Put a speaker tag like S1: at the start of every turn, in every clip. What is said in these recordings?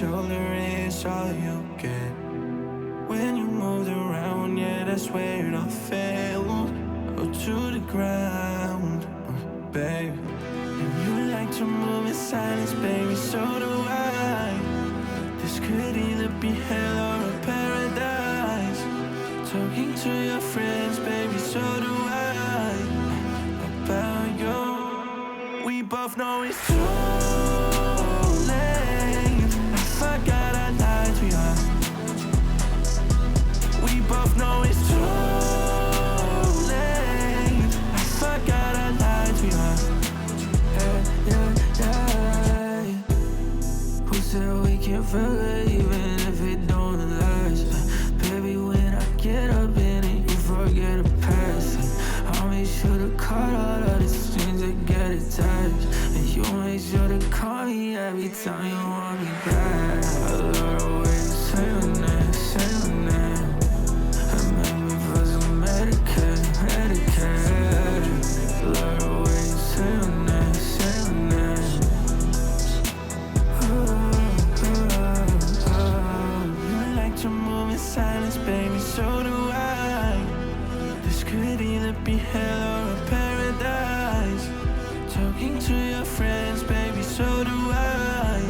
S1: shoulder is all you get. When you moved around, yeah, that's where it all fell. Oh, to the ground, babe. And you like to move in silence, baby, so do I. This could either be hell or a paradise. Talking to your friends, baby, so do I. About you, we both know it's too late. I forgot I lied to you. We both know it's too late. I forgot I lied to you. Yeah. Who said we can't forget even if it don't last? Baby, when I get up in it, you forget the past. I'll make sure to cut all of the strings that get attached. And you make sure to call me every time you want me back. I love the way you say your name, say your name. And make me feel so Medicare. Love the way you say your name, say your name. You like to move in silence, baby, so do I. This could either be hell or a paradise. Talking to your friends, baby, so do I.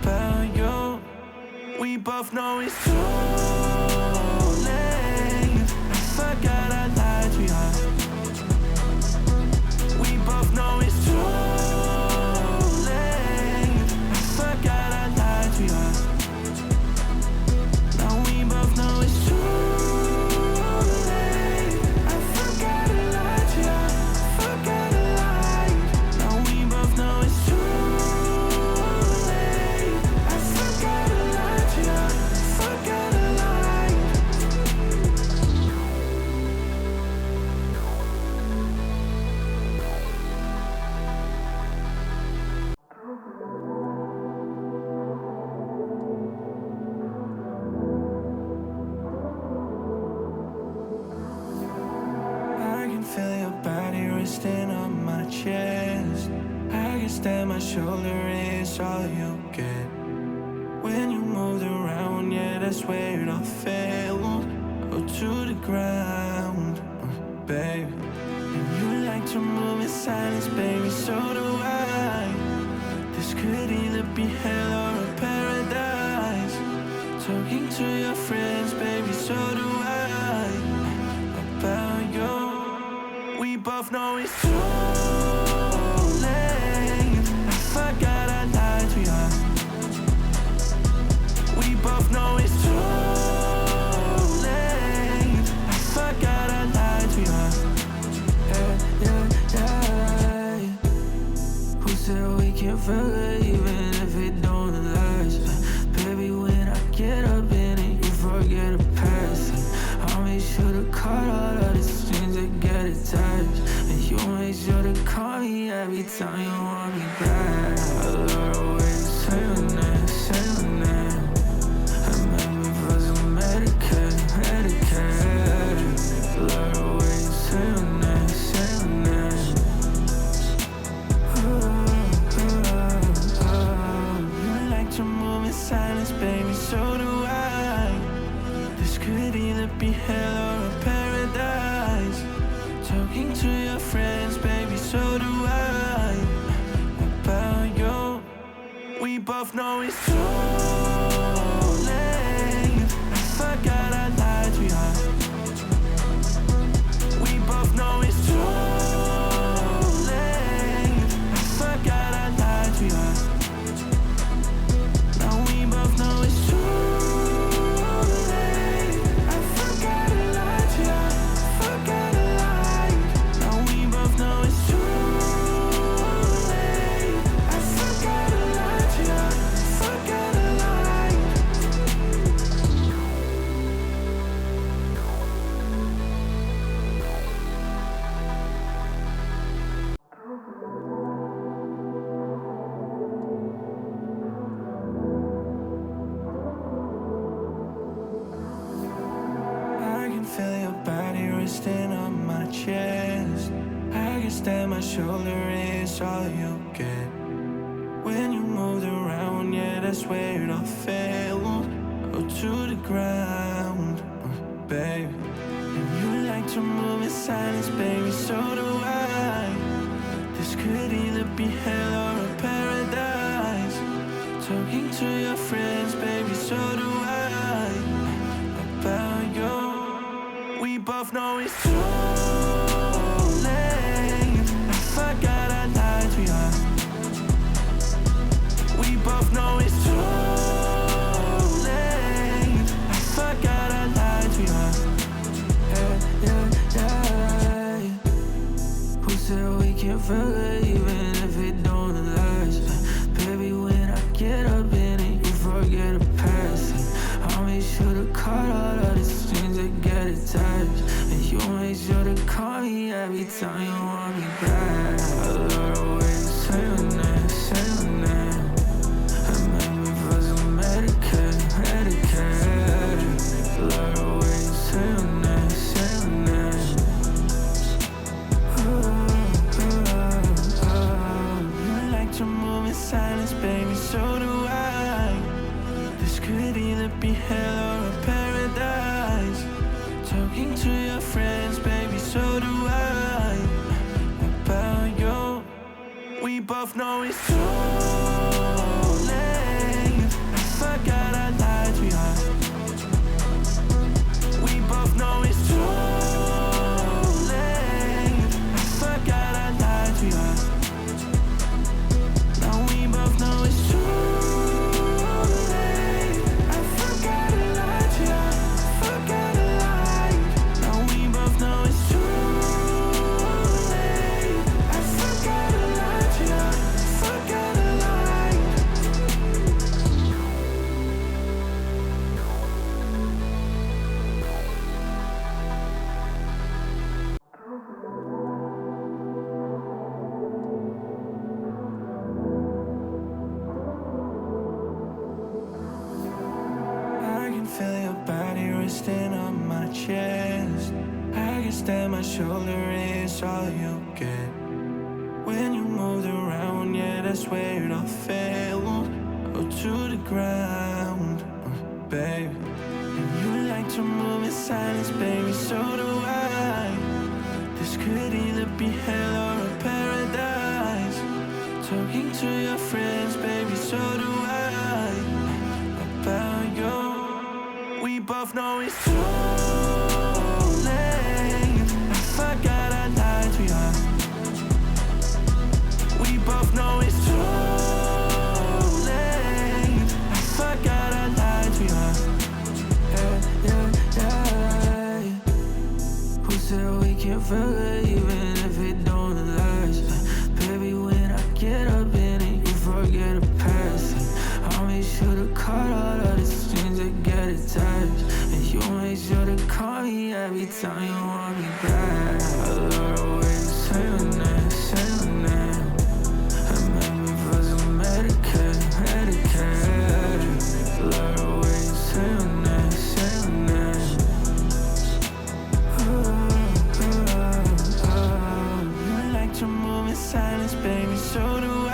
S1: About you, we both know it's too late. I forgot I lied to you. We both know it's too late. I forgot I lied to you. Now we both know it's too late. I forgot I lied to you. Forgot I lied. Now we both know it's too late. I forgot I lied to you. Forgot I lied. I can feel your body resting on my chest. I guess that my shoulder is all you get. When you moved around, yeah, that's where it all fell. Oh, to the ground, babe. And you like to move in silence, baby, so do I. This could either be hell or a paradise. Talking to your friends, baby, so do I. About you, we both know it's too late. I forgot I lied to you. We both know it's too late. I forgot I lied to you. Yeah. Who said we can't forget even if it don't last? Baby, when I get up in it, you forget the past. I'll make sure to cut all of the strings that get attached. And you make sure to call me every time you want me back. I love the way you say your name, say your name. And make me feel so Medicare. Love the way you say your name, say your name. You like to move in silence, baby, so do I. This could either be hell or a paradise. Talking to your friends, baby, so do I. About you, we both know it's too late. I forgot I lied to you. We both know it's too late. I forgot I lied to you. Now we both know it's too late. I forgot I lied to you. Forgot I lied. Now we both know it's too late. I forgot I lied to you. Forgot I lied. I can feel your body resting on my chest. I guess that my shoulder is all you get. When you moved around, yeah, that's that's where it all failed. Oh, to the ground, baby. And you like to move in silence, baby, so do I. This could either be hell or a paradise. Talking to your friends, baby, so do I. About you, we both know it's too late. I forgot I lied to you. We both know it's too late. I forgot I lied to you. Yeah. Who said we can't forget even if it don't last? Baby, when I get up in it, you forget the past. I'll make sure to cut all of the strings that get attached. And you make sure to call me every time you want me back. I love the way you say your name, say your name. And make me feel so Medicaid. Love the way you say your name, say your name. You like to move in silence, baby, so do I. This could either be hell or a paradise. Talking to your friends, baby, so do I. About you, we both know it's too late. I forgot I lied to you. We both know it's too late. I forgot I lied to you. Now we both know it's too late. I forgot I lied to you. Forgot I lied. Now we both know it's too late. I forgot I lied to you. Forgot I lied. I can feel your body resting on my chest. I guess that my shoulder is all you get. When you moved around, yeah, that's where it all failed. Oh, to the ground, baby. And you like to move in silence, baby, so do I. This could either be hell or a paradise. Talking to your friends, baby, so do I. About you, we both know it's too late. I forgot I lied to you. We both know it's too late. I forgot I lied to you. Yeah. Who said we can't forget even if it don't last? Baby, when I get up in it, you forget the past. I'll make sure to cut all of the strings that get attached. And you make sure to call me every time you want me back. I love the way you say your name, say your name. And make me feel so Medicaid. Love the way you say your name, say your name. You like to move in silence, baby, so do I.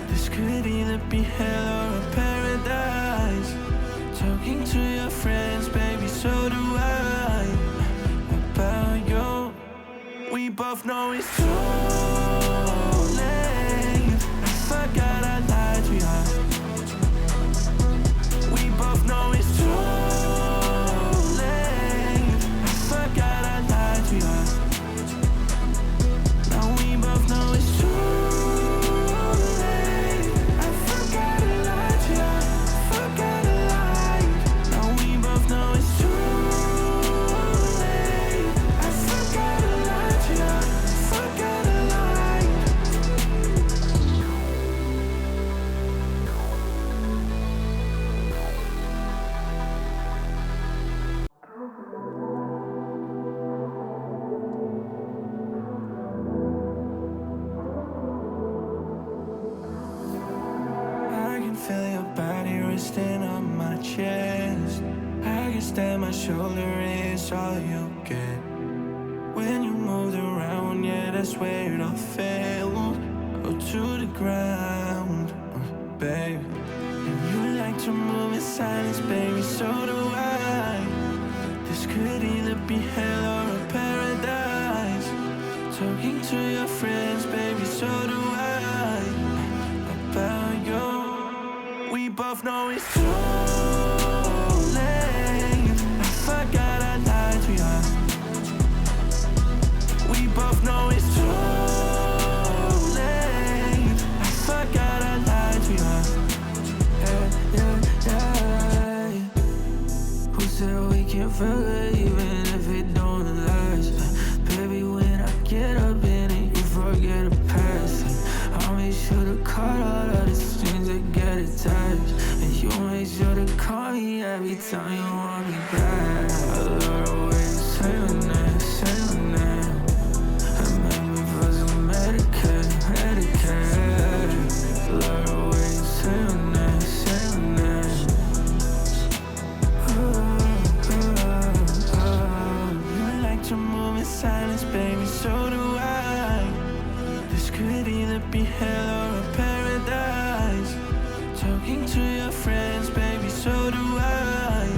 S1: This could either be hell or a paradise. Talking to your friends, baby, so do I. About you, we both know it's too late. I forgot I lied to you. We both know it's too late. I forgot I lied to you. Now we both know it's too late. I forgot I lied to you. Forgot I lied. Now we both know it's too late. I forgot I lied to you. Forgot I lied. I can feel your body resting on my chest. I guess that my shoulder is all you get. When you moved around, yeah, that's where it all failed. Oh, to the ground, baby. to move in silence, baby, so do I. This could either be hell or a paradise. Talking to your friends, baby, so do I. About you, we both know it's too late. I forgot I lied to you. We both know it's too late. I forgot I lied to you. Yeah. Who said we can't forget even if it don't last? Baby, when I get up in it, you forget the past. I'll make sure to cut all of the strings that get attached, and you make sure to call me every time you want me back. I love the way you say your name, say your name. And make me feel so Medicare. Love the way you say your name, say your name. You like to move in silence, baby, so do I. This could either be hell or a paradise. Talking to your friends, baby, so do I.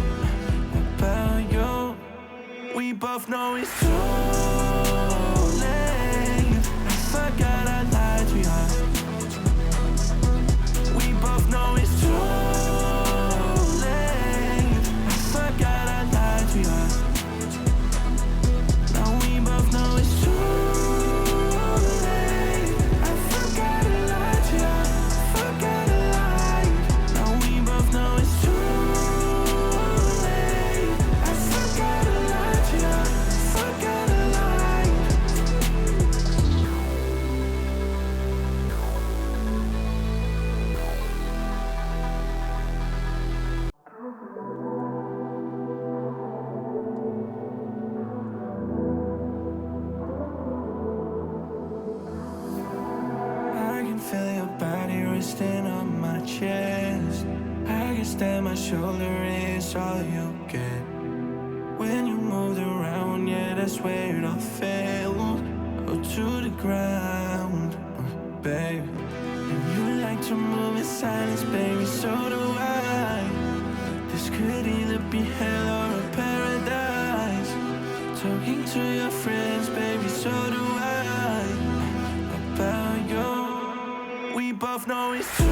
S1: About you, we both know it's too late. I forgot I lied to you. We both know it's too late. I forgot I lied to you. Now we both know it's too late. I forgot I lied to you. Forgot I lied. Now we both know it's too late. I forgot I lied to you. Forgot I lied. I can feel your body resting on my chest. I guess that my shoulder is all you get. When you moved around, yeah, that's where it all fell. Or to the ground, baby. And you like to move in silence, baby, so do I. This could either be hell or a paradise. Talking to your friends, baby, so do I. About you, we both know it's too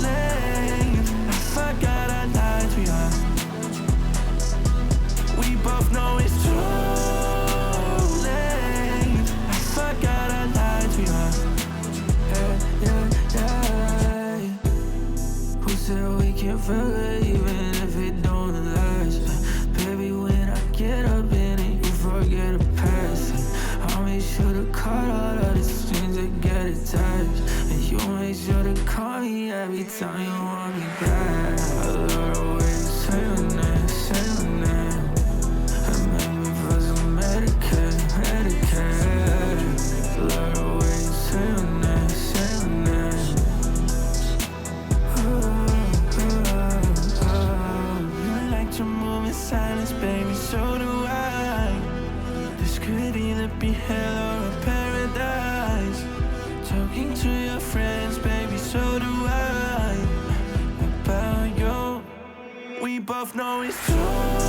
S1: late. I forgot I lied to you. We both know it's too late. I forgot I lied to you. Yeah. Who said we can't forget even if it don't last? Baby, when I get up in it, you forget the past. I'll make sure to cut all of the strings that get attached, and you make sure to call me every time you want me back. I love the way you say your name, say your name. And make me feel so Medicare. Love the way you say your name, say your name. You like to move in silence, baby, so do I. This could either be hell or a paradise. Talking to your friends, baby, so do I. About you, we both know it's true.